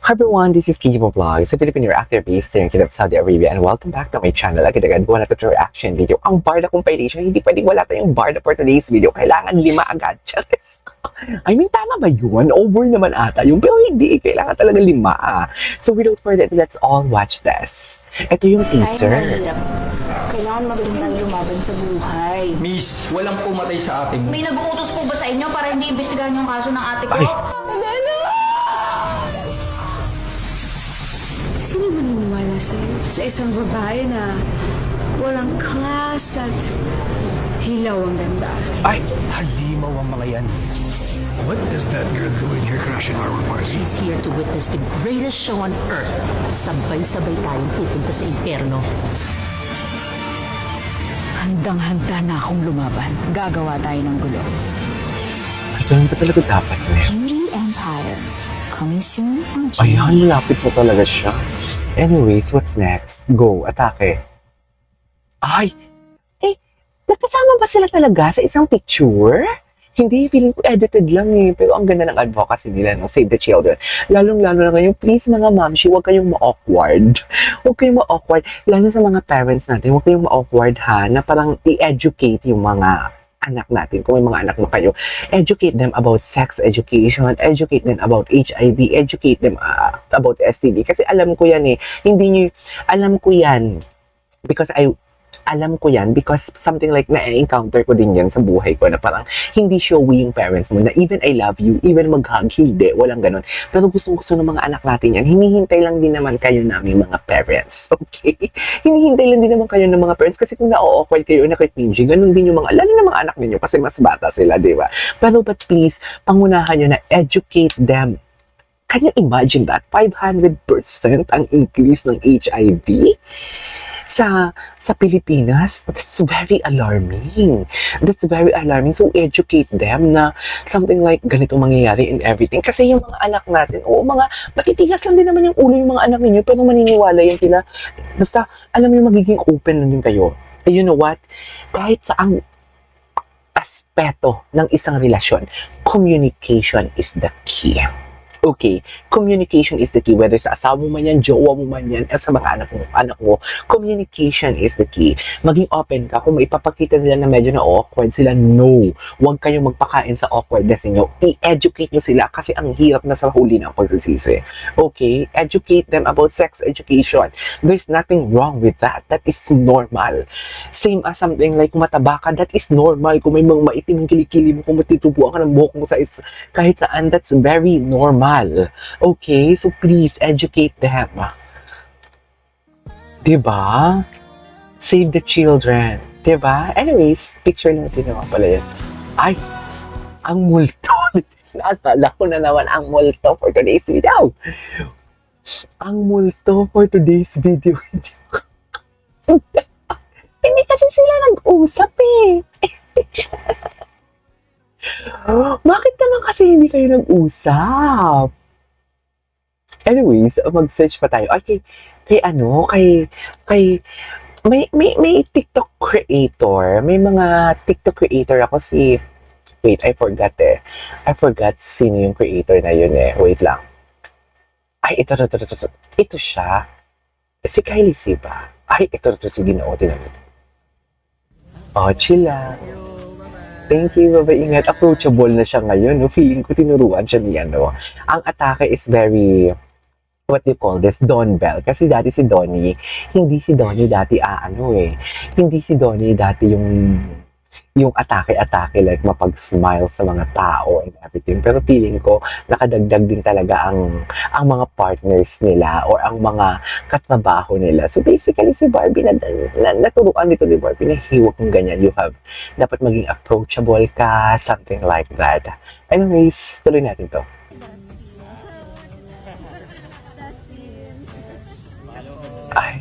Hi everyone, this is Kijibo Vlogs, a Filipino reactor based here in Kingdom of Saudi Arabia, and welcome back to my channel. Agad-agad gawa na ito reaction video. Ang Barda compilation, hindi pwedeng wala tayong Barda for today's video. Kailangan 5 agad. Charis. I mean, tama ba yun? Over naman ata yung, pero hindi. Kailangan talaga 5. So without further ado, let's all watch this. Ito yung teaser. Kailangan magaling tayo lumaban sa buhay. Miss, walang pumatay sa ating... May nag-uutos po ba sa inyo para hindi imbestigahan yung kaso ng ate ko? Ay. Sino maniniwala sa'yo? Sa isang babae na walang class at hilaw ang ganda. Ay, Halimaw ang mga yan. What is that girl doing here crashing our party? She's here to witness the greatest show on earth. Sabay-sabay tayong pupunta sa impyerno. Handang-handa na akong lumaban. Gagawa tayo ng gulo. ito lang ba talaga dapat na yun? Beauty Empire. Coming soon on Ayan, malapit mo talaga siya. Anyways, what's next? Go, atake. Ay, nagkasama ba sila talaga sa isang picture? Hindi, feeling ko edited lang eh. Pero ang ganda ng advocacy nila, no? Save the children. Lalong-lalo na ngayon, please mga mamshi, huwag kayong ma-awkward. Huwag kayong ma-awkward. Lalo sa mga parents natin, huwag kayong ma-awkward ha, na parang i-educate yung mga anak natin, kung may mga anak mo kayo. Educate them about sex education, educate them about HIV, educate them about STD. Kasi alam ko yan eh. Alam ko yan because something like na-encounter ko din yan sa buhay ko na parang hindi showy yung parents mo na even I love you, even mag-hug, hindi, walang ganun. Pero gustong-gusto ng mga anak natin yan. Hinihintay lang din naman kayo namin mga parents, okay? Hinihintay lang din naman kayo ng mga parents kasi kung na-awkward kayo, nakikringy, ganun din yung mga, lalo ng mga anak ninyo kasi mas bata sila, di ba? Pero but please, pangunahan nyo na educate them. Can you imagine that? 500% ang increase ng HIV? Sa Pilipinas, that's very alarming. That's very alarming. So, educate them na something like ganito mangyayari in everything. Kasi yung mga anak natin, matitigas lang din naman yung ulo yung mga anak ninyo, pero maniniwala yan sila. Basta, alam mo yung magiging open lang din kayo. And you know what? Kahit saang aspeto ng isang relasyon, communication is the key. Okay, communication is the key. Whether sa asawa mo man yan, jowa mo man yan, sa mga anak mo, communication is the key. Maging open ka. Kung maipapakita nila na medyo na awkward sila, no. Huwag kayong magpakain sa awkwardness niyo. I-educate nyo sila kasi ang hirap na sa huli ng pagsisisi. Okay, educate them about sex education. There's nothing wrong with that. That is normal. Same as something like mataba ka, that is normal. Kung may mga maitim ang kilikili mo, kung matitubuan ka ng buhok mo sa kahit saan, that's very normal. Okay? So please, educate them. Diba? Save the children. Diba? Anyways, picture natin naman pala yan. Ay, ang multo. Naalala ko na naman ang multo for today's video. Ang multo for today's video. Hindi kasi sila nag-usap eh. Bakit naman kasi hindi kayo nag-usap? Anyways, mag-search pa tayo. Okay, may TikTok creator. May mga TikTok creator ako wait, I forgot eh. I forgot sino yung creator na yun eh. Wait lang. Ay, ito. Ito siya. Si Kylie C ba? Ay, ito. Sige na, tinamit. Oh, chill lang. Thank you, ingat. Approachable na siya ngayon. No? Feeling ko tinuruan siya niya. No? Ang atake is very, what do you call this? Don Bell. Kasi dati si Donnie, hindi si Donnie dati hindi si Donnie dati yung atake like mapag-smile sa mga tao and everything. Pero feeling ko, nakadagdag din talaga ang mga partners nila or ang mga katrabaho nila. So basically, si Barbie, naturuan dito ni Barbie na hiwag ng ganyan. Dapat maging approachable ka, something like that. Anyways, tuloy natin to. Ay.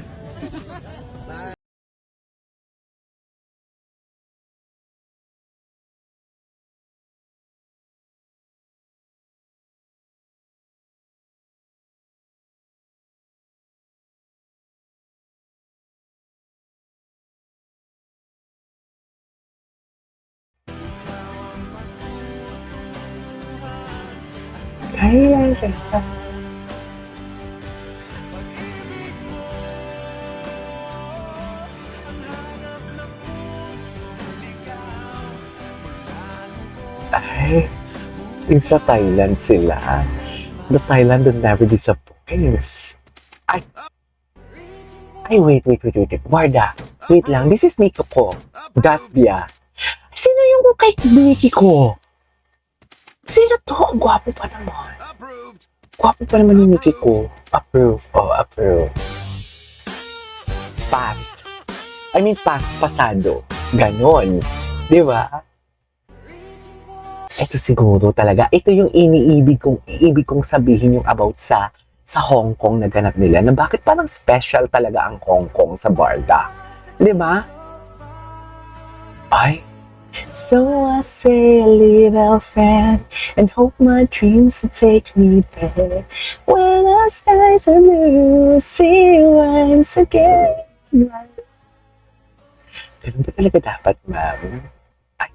Ay, lang siya. Ay, yung sa Thailand sila. The Thailand that never disappoints. Ay, wait. Warda, wait lang. This is Miko ko. Gasbia. Sino yung kay Miki ko? Sino to? Ang gwapo pa naman. Gwapo pa naman yung Miki ko. Approve. Oh, approve. Past. I mean, pasado. Ganon. Di ba? Ito siguro talaga. Ito yung ibig kong sabihin yung about sa Hong Kong na ganap nila na bakit parang special talaga ang Hong Kong sa Barda. Di ba? Ay. So I say a little friend and hope my dreams will take me there. When the skies are blue, see you once again. Ganun ba talaga dapat, ma'am? Ay.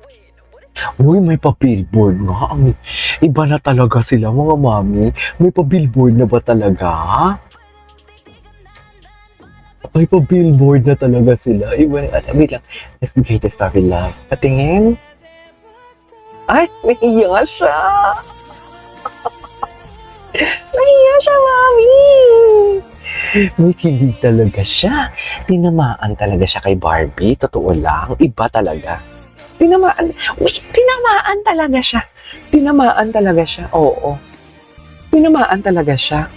Uy, may pa-billboard nga. Iba na talaga sila, mga mami. May pa-billboard na ba talaga? May pa-billboard na talaga sila. Iba na. Wait lang. Let's get the story love. Patingin. Ay, nahiya siya. Nahiya siya, mami. May kilig talaga siya. Tinamaan talaga siya kay Barbie. Totoo lang. Iba talaga. Tinamaan talaga siya. Tinamaan talaga siya. Oo. Tinamaan talaga siya.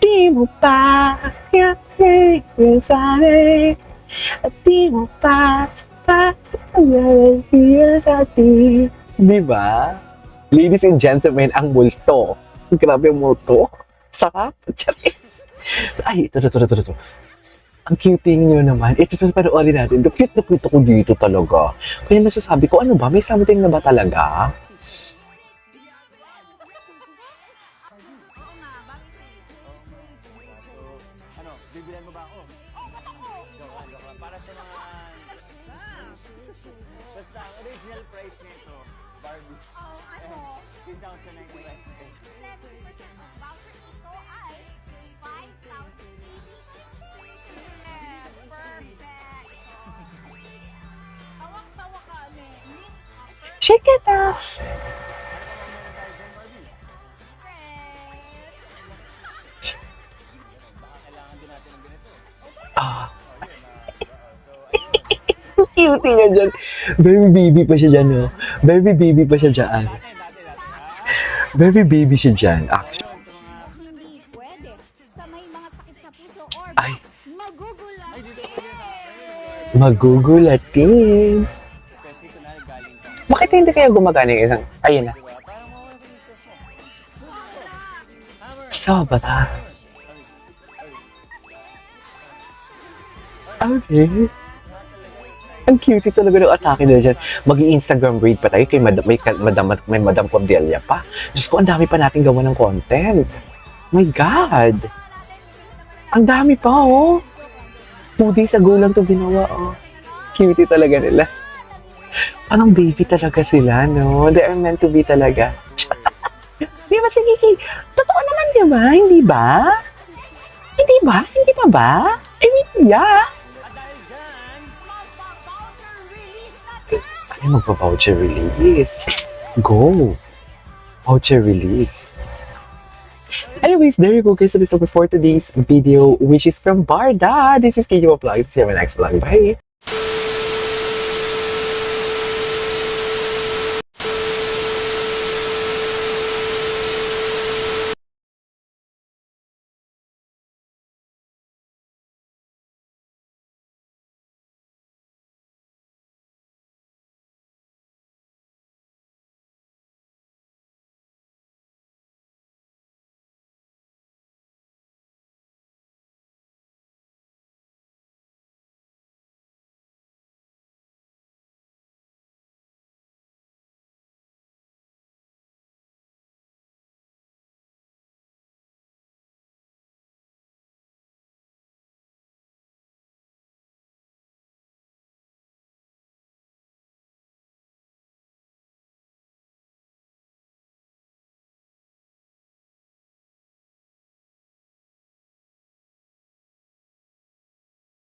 Di mo pa yung sanay. Di mo pa sapat ang sa atin. Di ba? Ladies and gentlemen, ang multo. Grabe ang multo. Sarap. Charis. Ay, ito. Ang cute nyo naman. Ito, panoorin natin. The cute na cute ako dito talaga. Kaya nasasabi ko, ano ba? May something na ba talaga? Check it out! Cute nga dyan. Very baby pa siya dyan, no? Very baby pa siya dyan. Very baby siya dyan, actually. Hindi pwede sa may mga sakit sa puso or Ay. magugulatin. Magugulatin. Bakit hindi kaya gumagana yung isang... Ayun na. Sobra. Okay. Ang cute talaga ng atake nila dyan. Mag-i-Instagram read pa tayo kay may Madam Cordelia pa. Diyos ko, ang dami pa natin gawa ng content. My God! Ang dami pa, oh. 2 days ago lang ito ginawa, oh. Cutie talaga nila. Parang baby talaga sila, no? They are meant to be talaga. Di ba, sige, totoo naman, di ba? Hindi ba? Hindi ba? Hindi pa ba? I mean, yeah. Ay, magpa-voucher release. Go. Voucher release. Anyways, there you go guys. So this is for today's video, which is from Barda. This is Kiyo Vlogs. See you in my next vlog. Bye.